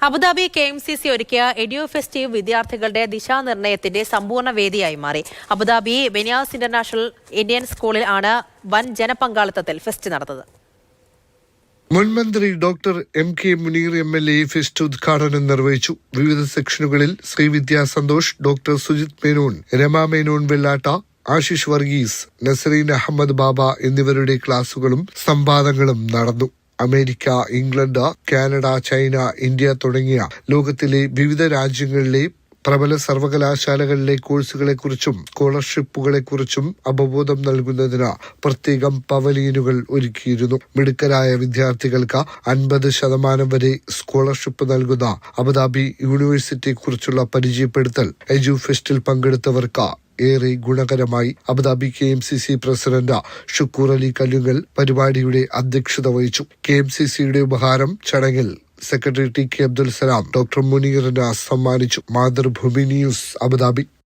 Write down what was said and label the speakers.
Speaker 1: Abu Dhabi KMCC ഒരുക്കിയ എഡ്യൂഫെസ്റ്റീവ് വിദ്യാർത്ഥികളുടെ ദിശാനിർണയത്തിന്റെ സമ്പൂർണ്ണ വേദിയായി മാറി. അബുദാബി ബെനിയാസ് ഇന്റർനാഷണൽ ഇന്ത്യൻ സ്കൂളിൽ ആണ് വൻ ജനപങ്കാളിത്തത്തിൽ ഫെസ്റ്റ് നടന്നത്.
Speaker 2: മുൻമന്ത്രി doctor MK Muneer MLA fest ഉദ്ഘാടനം നിർവഹിച്ചു. വിവിധ സെക്ഷനുകളിൽ ശ്രീവിദ്യാ സന്തോഷ്, ഡോക്ടർ സുജിത് മേനോൻ, രമ മേനോൻ വെള്ളാട്ട, ആശിഷ് വർഗീസ്, നസറീൻ അഹമ്മദ് ബാബ എന്നിവരുടെ ക്ലാസുകളും സംവാദങ്ങളും നടന്നു. America, England, Canada, China, India തുടങ്ങിയ ലോകത്തിലെ വിവിധ രാജ്യങ്ങളിലെ പ്രബല സർവകലാശാലകളിലെ കോഴ്സുകളെക്കുറിച്ചും സ്കോളർഷിപ്പുകളെക്കുറിച്ചും അവബോധം നൽകുന്നതിന് പ്രത്യേകം പവലിയനുകൾ ഒരുക്കിയിരുന്നു. മിടുക്കരായ വിദ്യാർത്ഥികൾക്ക് 50% വരെ സ്കോളർഷിപ്പ് നൽകുന്ന അബുദാബി യൂണിവേഴ്സിറ്റിയെക്കുറിച്ചുള്ള പരിചയപ്പെടുത്തൽ എഡ്യൂഫെസ്റ്റിൽ പങ്കെടുത്തവർക്ക് ഏറെ ഗുണകരമായി. Abu Dhabi KMCC president Shukkur Ali Kallungal പരിപാടിയുടെ അധ്യക്ഷത വഹിച്ചു. KMCCയുടെ ഉപഹാരം ചടങ്ങിൽ secretary TK Abdul Salam doctor മുനീറിന് സമ്മാനിച്ചു. Mathrubhumi news, Abu Dhabi.